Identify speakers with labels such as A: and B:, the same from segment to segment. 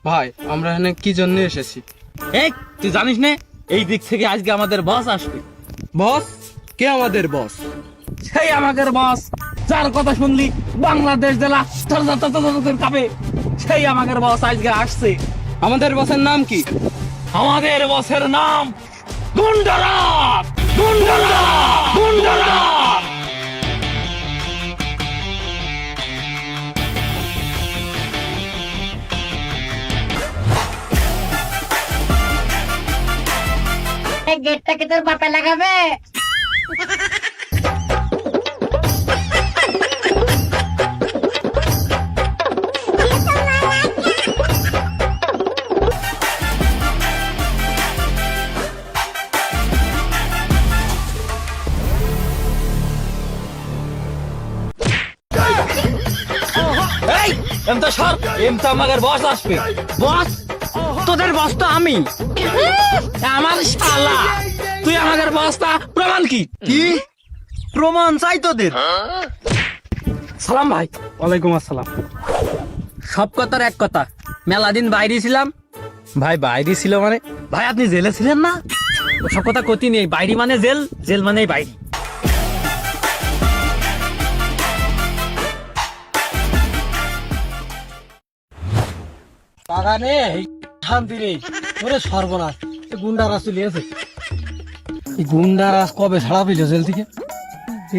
A: ভাই আমরা এখানে কি জন্য এসেছি?
B: এই তুই জানিস না এই দিক থেকে আজকে আমাদের বস আসবে।
A: বস? কে আমাদের বস?
B: সেই আমাদের বস, যার কথা শুনলি বাংলাদেশ জেলা কাঁপে, সেই আমাদের বস আজকে আসছে।
A: আমাদের বসের নাম কি?
B: আমাদের বসের নাম গুন্ডারাজ। গুন্ডারাজ, গুন্ডারাজ।
C: এই গেটটা কি তোর বাপে লাগাবে?
B: এই এমতা সর, এমতা আমাদের বস আসবে। বস? তোদের বস তো আমি, আমার শালা। তুই আমাদের বসটা প্রমাণ কি?
A: কি প্রমাণ চাই তোদের?
B: সালাম ভাই।
A: ওয়ালাইকুম আসসালাম।
B: সব কথার এক কথা, মেলা দিন বাইরে ছিলাম।
A: ভাই বাইরে ছিল মানে?
B: ভাই আপনি জেলে ছিলেন না? সব কথা কতি নেই, বাইরে মানে জেল, জেল মানে বাইরে।
D: বাগানে শান্তি নেই, ওরে সর্বনাশ। গুন্ডারাজ চলে আছে। এই গুন্ডারাজ কবে ছাড়া পেল জেল থেকে?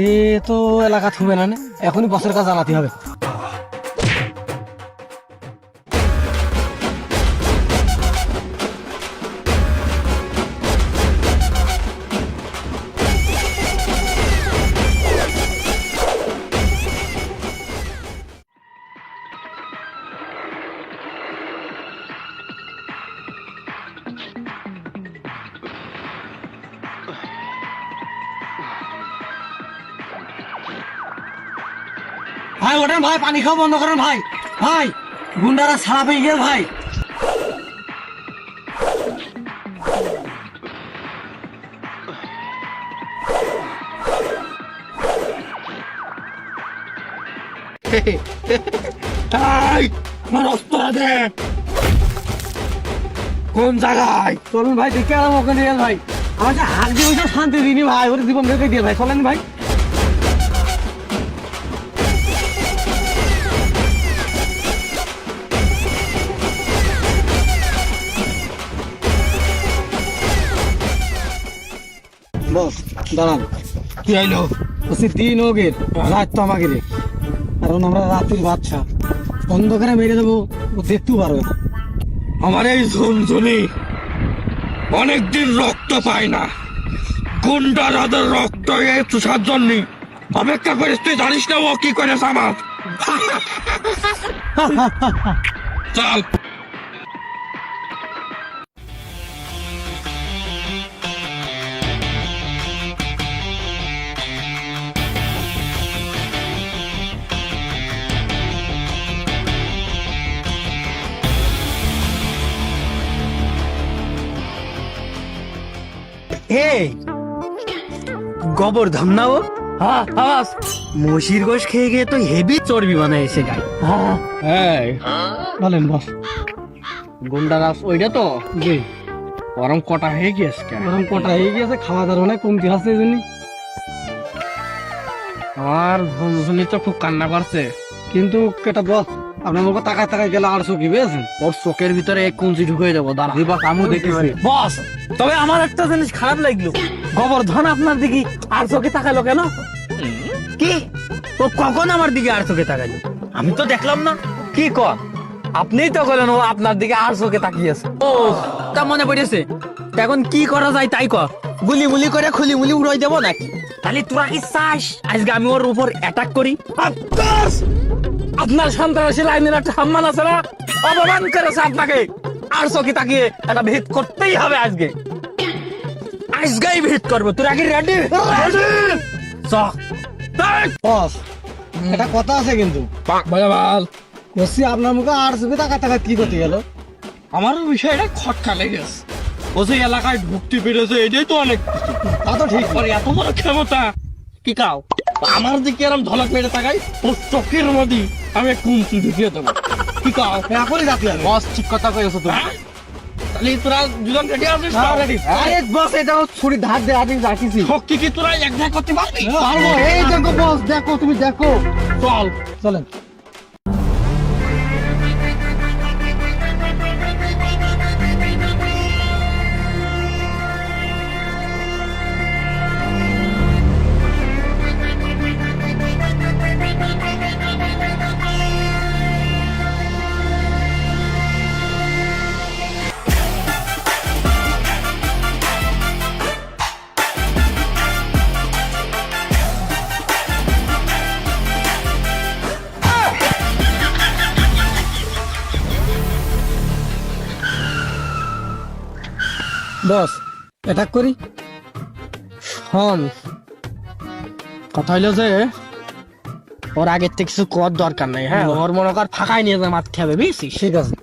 D: এ তো এলাকা থুবে না, এখনই বসের কাছে জানাতে হবে। ভাই ওঠেন ভাই, পানি খাওয়া বন্ধ করেন ভাই। ভাই গুন্ডারা ছাড়া পেয়ে গেল ভাই।
B: কোন জায়গায়?
D: চলুন ভাই, দেখে আরাম ওকে দিয়ে ভাই। আমার যে হাত দিয়ে শান্তি দিনি ভাই, ওর জীবন রেখে দিয়ে ভাই। চলেন ভাই। বস দাঁড়ান।
B: কি হইলো?
D: বলছি দিন ওগের, রাত তো আমাকে রে। কারণ আমরা রাত্রির বাচ্চা, অন্ধকারে মেরে দেবো, ও দেখতেও পারবে না।
B: আমার এই ঝুনঝুনি অনেকদিন রক্ত পায় না। গুন্ডারাদের রক্ত এই তুষার জন্য অপেক্ষা করিস। তুই জানিস না ও কি করেছে আমার? চল।
D: এই গোবর্ধন না ও?
B: হ্যাঁ হ্যাঁ,
D: মসির গোশ খেয়ে গিয়ে তো হেভি চর্বি বানায় এসে গায়ে।
A: হ্যাঁ
D: বলেন বস।
A: গুন্ডারাজ ওইটা তো
D: জি,
A: গরম কটা হয়ে গিয়েছে কেন?
D: গরম কটা হয়ে গিয়েছে, খাওয়া দাওয়া অনেক কমতি আছে এই জন্য।
A: আমার ঝুনঝুনি তো খুব কান্না করছে।
D: কিন্তু কেটা বস, আপনার মুখে তাকায় তাকায় গেলে আর চোখি পেয়েছেন।
A: ওর চোখের ভিতরে এক কুঞ্চি ঢুকে যাবো, দাঁড়া।
D: আমিও দেখেছি।
B: বস তবে আমার একটা জিনিস খারাপ লাগলো, গোবর্ধন আপনার দিকে আর চোখে তাকালো কেন? কি ও কখন আমার দিকে আর চোখে তাকালো? আমি তো দেখলাম না। কি কর, আপনিই তো বলেন ও আপনার দিকে আর চোখে তাকিয়েছে। ও তা মনে পড়েছে। তা এখন কি করা যায় তাই কর। গুলি মুলি করে খুলি মুলি উড়াই দেবো নাকি? তাহলে তোরা কি চাস আজকে আমি ওর উপর অ্যাটাক করি? আপনার সন্ত্রাসী লাইনের একটা সম্মান আছে না? অপমান করেছে আপনাকে, আর চোখে তাকিয়ে একটা ভিত করতেই হবে আজকে। আজকেই ভিত করবো। তোর আগে রেডি?
D: বস একটা কথা আছে কিন্তু।
A: বল।
D: বলছি আপনার মুখে আর চোখে তাকায় তাকায় কি করতে গেল?
A: আমারও বিষয়টা খটকা লেগেছে। ও যে এলাকায় ঢুকতে পেরেছে এটাই তো অনেক কিছু।
D: তা তো ঠিক।
A: ওর এত বড় ক্ষমতা, কি কাও আমার দিকে এরম ধলক মেরে তাকাই, ওর চোখের মধ্যে আমি কুঞ্চি ঢুকিয়ে দেবো। কি কও
D: এখনই যাতি আমি
B: বস ঠিক কথা কইছো তুমি।
A: হ্যাঁ? তাহলে তোরা দুজন রেডি আছিস তো?
D: আরে বস এটা ছুরি ধার দিয়ে আদি রাখিছি
A: শক্তি কি তোরা এক জায়গায় করতে পারবি?
D: পারবো এই দেখো বস দেখো তুমি দেখো
A: চল
D: চলেন বস অ্যাটাক করি
A: শোন কথা হইলো যে ওর আগের থেকে কিছু কর দরকার নাই, হ্যাঁ ওর মনে কর ফাঁকাই নিয়ে যা মাছ খাবে বুঝছিস?
D: ঠিক আছে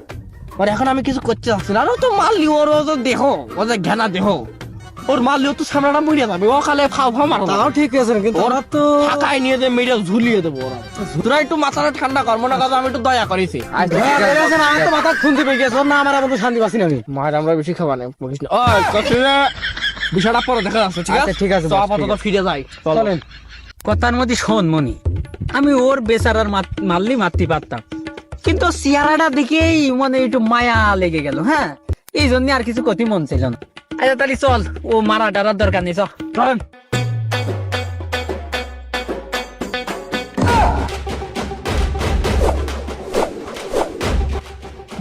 A: আর এখন আমি কিছু করতে চাচ্ছি না, আর ও তো মারলি ওর ও তো দেহ ও যে ঘেনা দেহ ওর মারলি ও তো সামনাটা মরিয়া যাবে, ও খালে ফাও ফাও মারো
D: তাও ঠিক আছে কিন্তু
A: ওরা তো ফাঁকাই নিয়ে যে মেরে ঝুলিয়ে দেবো ওরা। তোরা একটু মাথাটা ঠান্ডা কর, মনে কর আমি একটু দয়া করেছি।
D: দয়া করে আছেন, আমার তো মাথা খুনতে পেয়ে গেছে ওর না আমার মতো শান্তি পাচ্ছি না আমি
A: মার আমরা বেশি খাবার নেই বলিস না। ওই কচুরে বিষয়টা পরে দেখা যাচ্ছে, ঠিক
D: আচ্ছা,
A: আছে
D: ঠিক আছে,
A: তো
D: বস,
A: আপাতত
D: ঠিক আছে।
A: ফিরে যাই চলো।
D: চলেন
B: কথার মধ্যে শোন মনি, আমি ওর বেচারার মারলি মারতে পারতাম, কিন্তু চেহারাটা দেখেই মানে একটু মায়া লেগে গেল। হ্যাঁ, এই জন্য আর কিছু ক্ষতি মন ছিল না। আচ্ছা তাহলে চল, ও মারা ডারার দরকার নেই, চল
A: চলেন।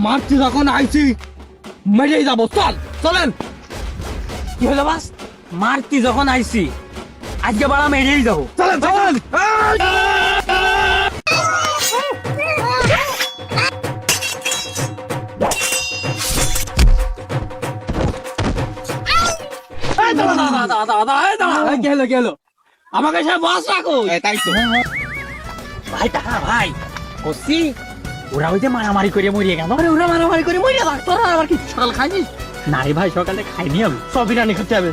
A: মারতে যখন আইছি মেরেই যাবো, চল চলেন।
B: কি হলো বাস? মারতি যখন আইছি আজকে বাড়া মেরেই যাবো।
A: চলেন চলেন।
D: গেল
A: আমাকে সে বস রাখো, তাই তো
B: ভাই টাকা ভাই কসি, ওরা ওই যে মারামারি করে মরিয়ে গেল। আরে ওরা মারামারি করে মরিয়ে যাক, তোরা আবার কি সকাল খাইনি? না রে ভাই, সকালে খাইনি আমি।
A: সব বিরিয়ানি খেতে হবে।